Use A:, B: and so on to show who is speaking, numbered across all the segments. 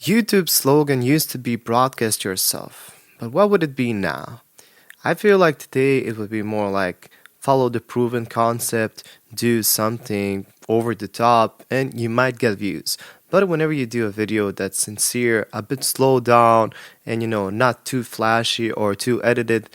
A: YouTube's slogan used to be broadcast yourself, but what would it be now? I feel like today it would be more like follow the proven concept, do something over the top, and you might get views. But whenever you do a video that's sincere, a bit slowed down, and not too flashy or too edited,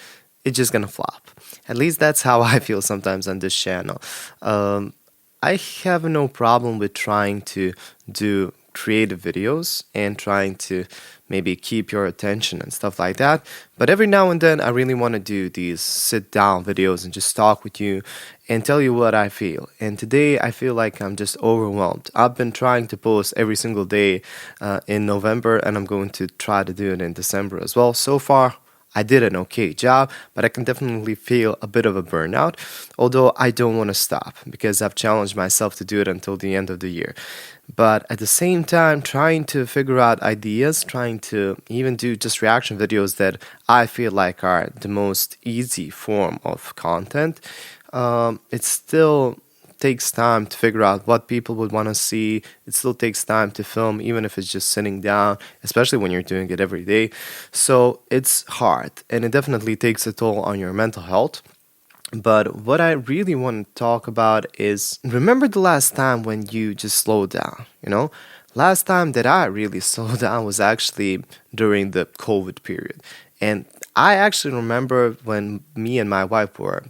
A: it's just gonna flop. At least that's how I feel sometimes on this channel. Um, I have no problem with trying to do creative videos and trying to maybe keep your attention and stuff like that. But every now and then, I really want to do these sit down videos and just talk with you and tell you what I feel. And today, I feel like I'm just overwhelmed. I've been trying to post every single day in November, and I'm going to try to do it in December as well. So far, I did an okay job, but I can definitely feel a bit of a burnout, although I don't want to stop because I've challenged myself to do it until the end of the year. But at the same time, trying to figure out ideas, trying to even do just reaction videos that I feel like are the most easy form of content, it still takes time to figure out what people would want to see. It still takes time to film, even if it's just sitting down, especially when you're doing it every day. So it's hard, and it definitely takes a toll on your mental health. But what I really want to talk about is remember the last time when you just slowed down, Last time that I really slowed down was actually during the COVID period. And I actually remember when me and my wife were,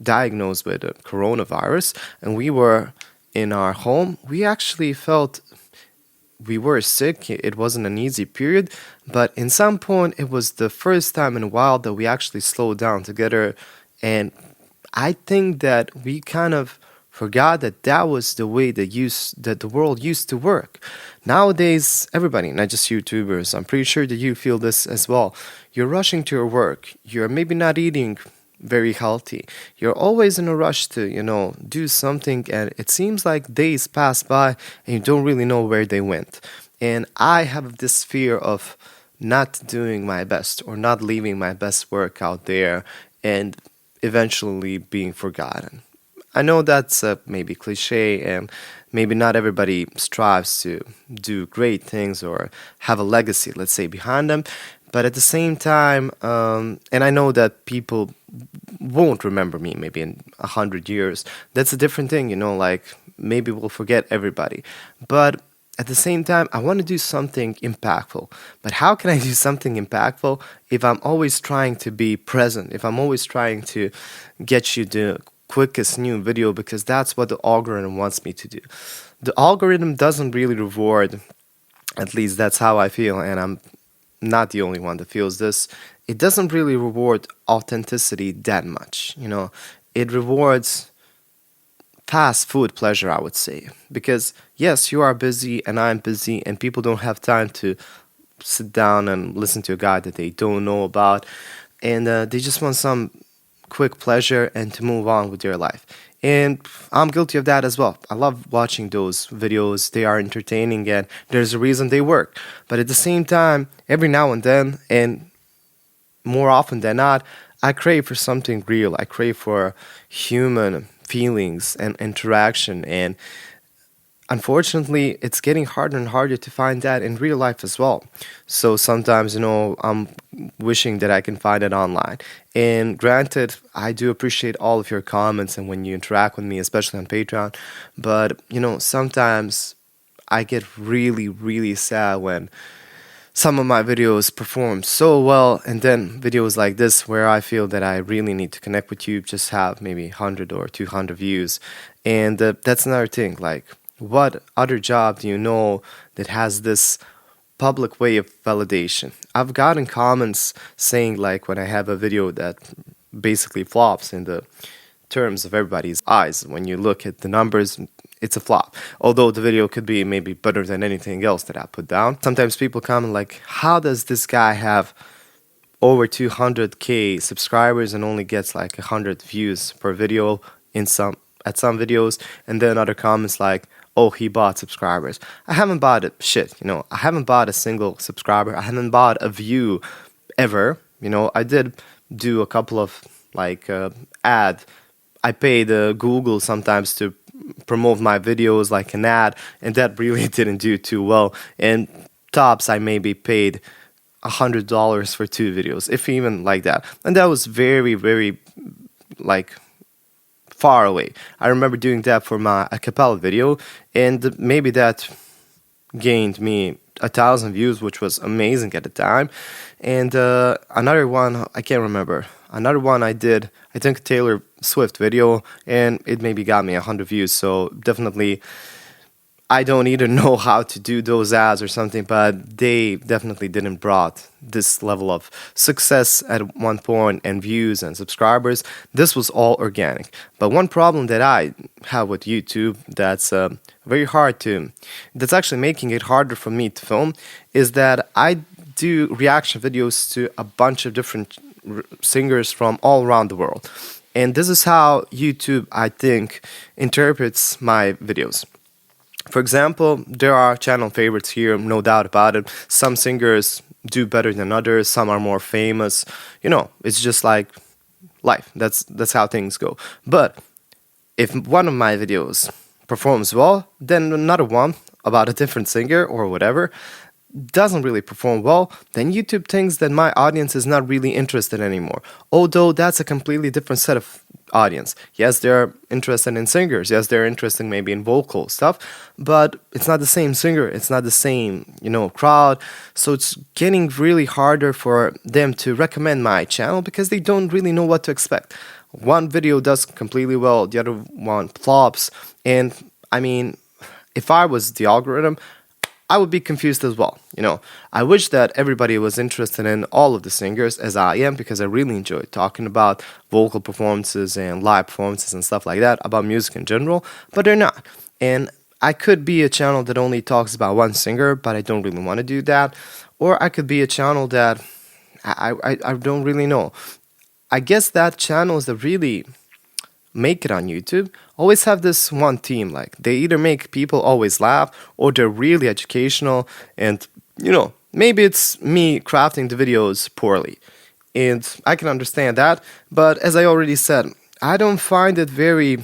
A: diagnosed with a coronavirus and we were in our home, we actually felt we were sick. It wasn't an easy period, but in some point, it was the first time in a while that we actually slowed down together. And I think that we kind of forgot that that was the way that the world used to work. Nowadays, everybody, not just YouTubers, I'm pretty sure that you feel this as well. You're rushing to your work. You're maybe not eating very healthy. You're always in a rush to, do something, and it seems like days pass by and you don't really know where they went. And I have this fear of not doing my best or not leaving my best work out there and eventually being forgotten. I know that's maybe cliche, and maybe not everybody strives to do great things or have a legacy, let's say, behind them. But at the same time, and I know that people won't remember me maybe in 100 years. That's a different thing, like maybe we'll forget everybody. But at the same time, I want to do something impactful. But how can I do something impactful if I'm always trying to be present, if I'm always trying to get you the quickest new video because that's what the algorithm wants me to do? The algorithm doesn't really reward, at least that's how I feel, and I'm not the only one that feels this. It doesn't really reward authenticity that much. It rewards fast food pleasure, I would say. Because yes, you are busy and I'm busy, and people don't have time to sit down and listen to a guy that they don't know about, and they just want some quick pleasure and to move on with their life. And I'm guilty of that as well. I love watching those videos. They are entertaining and there's a reason they work. But at the same time, every now and then, and more often than not, I crave for something real. I crave for human feelings and interaction. And unfortunately, it's getting harder and harder to find that in real life as well. So sometimes, I'm wishing that I can find it online. And granted, I do appreciate all of your comments and when you interact with me, especially on Patreon. But, sometimes I get really, really sad when some of my videos perform so well, and then videos like this where I feel that I really need to connect with you just have maybe 100 or 200 views. And that's another thing, like, what other job do you know that has this public way of validation? I've gotten comments saying, like, when I have a video that basically flops in the terms of everybody's eyes, when you look at the numbers, it's a flop. Although the video could be maybe better than anything else that I put down. Sometimes people comment like, how does this guy have over 200k subscribers and only gets like 100 views per video at some videos? And then other comments like, oh, he bought subscribers. I haven't bought it. Shit, I haven't bought a single subscriber. I haven't bought a view ever. I did do a couple of ad. I paid Google sometimes to promote my videos like an ad, and that really didn't do too well. And tops, I maybe paid $100 for 2 videos, if even like that. And that was very, very like far away. I remember doing that for my a cappella video, and maybe that gained me 1,000 views, which was amazing at the time. And another one, I can't remember. Another one I did, I think, a Taylor Swift video, and it maybe got me 100 views. So definitely, I don't either know how to do those ads or something, but they definitely didn't brought this level of success at one point, and views and subscribers. This was all organic. But one problem that I have with YouTube that's very hard to, that's actually making it harder for me to film, is that I do reaction videos to a bunch of different singers from all around the world. And this is how YouTube, I think, interprets my videos. For example, there are channel favorites here, no doubt about it. Some singers do better than others, some are more famous. You know, it's just like life. That's how things go. But if one of my videos performs well, then another one about a different singer or whatever doesn't really perform well, then YouTube thinks that my audience is not really interested anymore. Although that's a completely different set of audience. Yes, they're interested in singers. Yes, they're interested maybe in vocal stuff, but it's not the same singer. It's not the same, crowd. So it's getting really harder for them to recommend my channel because they don't really know what to expect. One video does completely well, the other one flops. And I mean, if I was the algorithm, I would be confused as well. I wish that everybody was interested in all of the singers as I am, because I really enjoy talking about vocal performances and live performances and stuff like that, about music in general, but they're not. And I could be a channel that only talks about one singer, but I don't really want to do that. Or I could be a channel that I don't really know. I guess that channels that really make it on YouTube always have this one theme, like they either make people always laugh or they're really educational, and maybe it's me crafting the videos poorly, and I can understand that. But as I already said, I don't find it very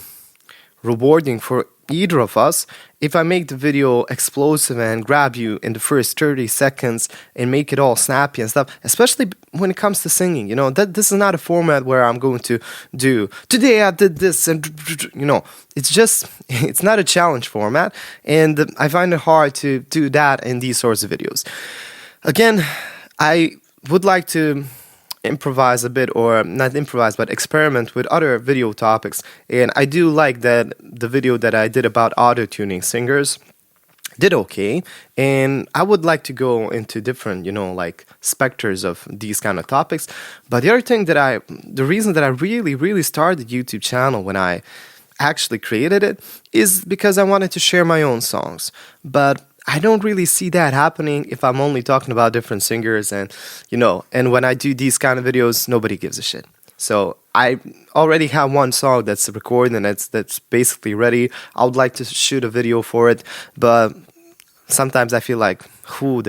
A: rewarding for either of us if I make the video explosive and grab you in the first 30 seconds and make it all snappy and stuff, especially when it comes to singing. That this is not a format where I'm going to do, today I did this, and it's not a challenge format, and I find it hard to do that in these sorts of videos. Again, I would like to improvise a bit, or not improvise, but experiment with other video topics. And I do like that the video that I did about auto-tuning singers did okay, and I would like to go into different, like specters of these kind of topics. But the other thing the reason that I really, really started YouTube channel when I actually created it is because I wanted to share my own songs. But I don't really see that happening if I'm only talking about different singers, and when I do these kind of videos, nobody gives a shit. So I already have one song that's recorded and that's basically ready. I would like to shoot a video for it, but sometimes I feel like who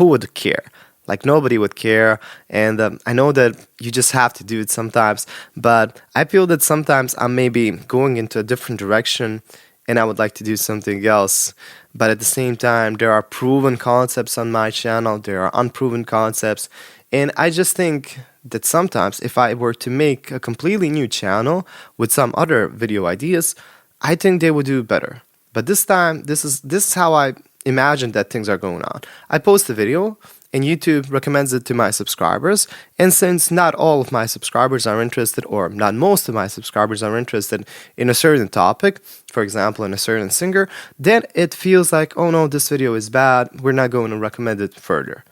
A: would care? Like nobody would care, and I know that you just have to do it sometimes, but I feel that sometimes I'm maybe going into a different direction and I would like to do something else. But at the same time, there are proven concepts on my channel, there are unproven concepts, and I just think that sometimes if I were to make a completely new channel with some other video ideas, I think they would do better. But this time, this is how I imagine that things are going on. I post a video, and YouTube recommends it to my subscribers, and since not all of my subscribers are interested, or not most of my subscribers are interested in a certain topic, for example in a certain singer, then it feels like, oh no, this video is bad, we're not going to recommend it further,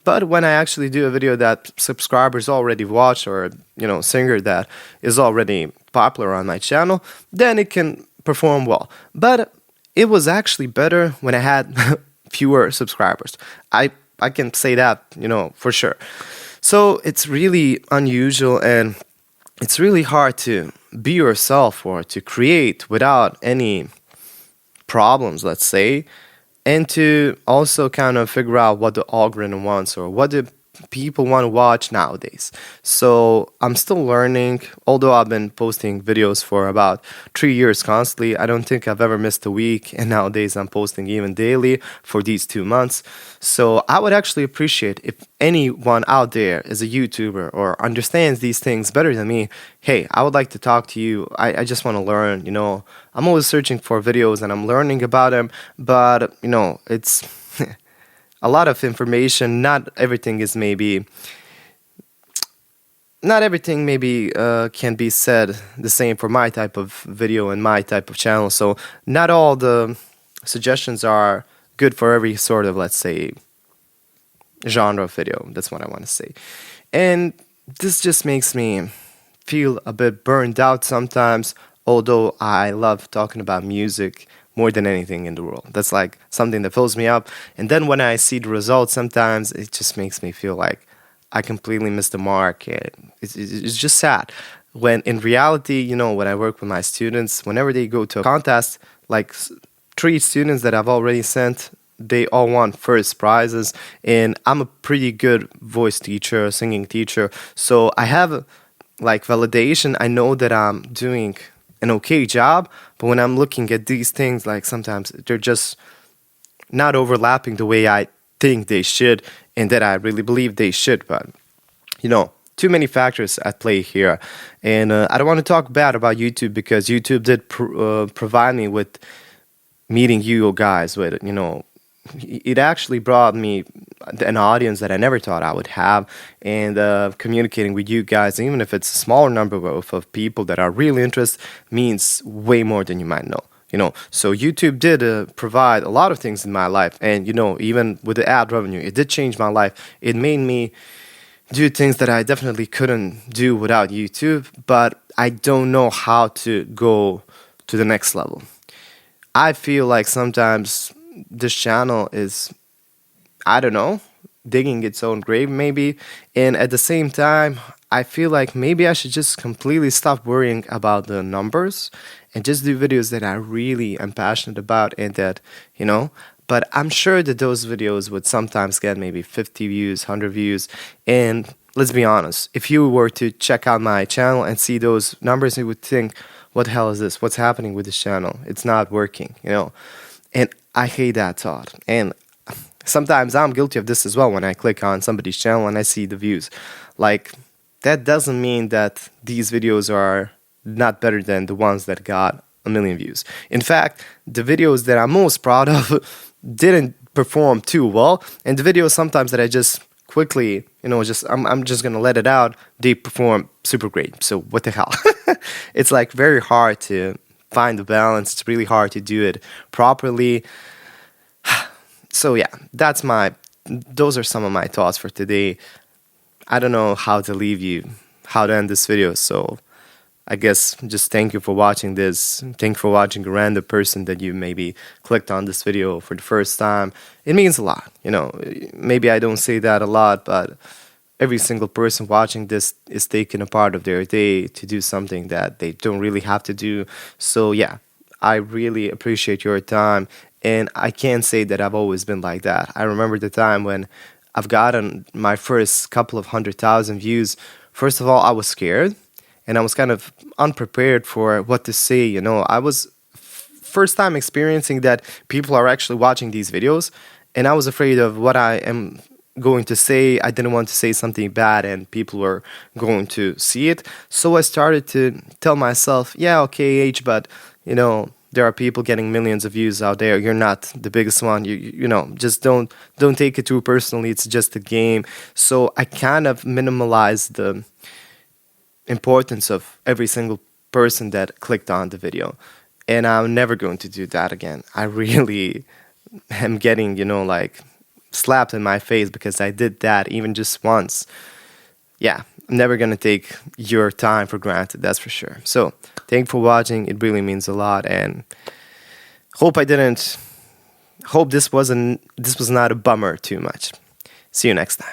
A: But when I actually do a video that subscribers already watch, or singer that is already popular on my channel, then it can perform well. But it was actually better when I had fewer subscribers. I can say that, for sure. So it's really unusual, and it's really hard to be yourself or to create without any problems, let's say, and to also kind of figure out what the algorithm wants or what the people want to watch nowadays. So I'm still learning, although I've been posting videos for about 3 years constantly. I don't think I've ever missed a week, and nowadays I'm posting even daily for these 2 months. So I would actually appreciate if anyone out there is a YouTuber or understands these things better than me. Hey, I would like to talk to you. I just want to learn, I'm always searching for videos and I'm learning about them, but it's a lot of information. Not everything maybe can be said the same for my type of video and my type of channel. So not all the suggestions are good for every sort of, let's say, genre of video. That's what I want to say. And this just makes me feel a bit burned out sometimes, although I love talking about music more than anything in the world. That's like something that fills me up. And then when I see the results, sometimes it just makes me feel like I completely missed the mark. It's just sad. When in reality, when I work with my students, whenever they go to a contest, like 3 students that I've already sent, they all won first prizes. And I'm a pretty good voice teacher, singing teacher. So I have like validation. I know that I'm doing an okay job, but when I'm looking at these things, like sometimes they're just not overlapping the way I think they should and that I really believe they should. But too many factors at play here, and I don't want to talk bad about YouTube, because YouTube did provide me with meeting you guys with it actually brought me an audience that I never thought I would have, and communicating with you guys, even if it's a smaller number of people that are really interested, means way more than you might know. So YouTube did provide a lot of things in my life, and even with the ad revenue, it did change my life. It made me do things that I definitely couldn't do without YouTube, but I don't know how to go to the next level. I feel like sometimes this channel is, I don't know, digging its own grave maybe, and at the same time I feel like maybe I should just completely stop worrying about the numbers and just do videos that I really am passionate about, and that but I'm sure that those videos would sometimes get maybe 50 views, 100 views, and let's be honest, if you were to check out my channel and see those numbers, you would think, what the hell is this? What's happening with this channel? It's not working, and I hate that thought. And sometimes I'm guilty of this as well. When I click on somebody's channel and I see the views, like, that doesn't mean that these videos are not better than the ones that got a million views. In fact, the videos that I'm most proud of didn't perform too well, and the videos sometimes that I just quickly, I'm just gonna let it out, they perform super great. So what the hell? It's like very hard to find the balance. It's really hard to do it properly. So yeah, those are some of my thoughts for today. I don't know how to end this video, so I guess just thank you for watching this. Thank you for watching a random person that you maybe clicked on this video for the first time. It means a lot, Maybe I don't say that a lot, but every single person watching this is taking a part of their day to do something that they don't really have to do. So yeah, I really appreciate your time, and I can't say that I've always been like that. I remember the time when I've gotten my first couple of 100,000 views. First of all, I was scared, and I was kind of unprepared for what to say. I was first time experiencing that people are actually watching these videos, and I was afraid of what I am going to say. I didn't want to say something bad and people were going to see it. So I started to tell myself, yeah, okay, but there are people getting millions of views out there. You're not the biggest one. Just don't take it too personally. It's just a game. So I kind of minimalized the importance of every single person that clicked on the video, and I'm never going to do that again. I really am getting like slapped in my face because I did that even just once. Yeah, I'm never gonna take your time for granted, that's for sure. So thank you for watching. It really means a lot, and hope this was not a bummer too much. See you next time.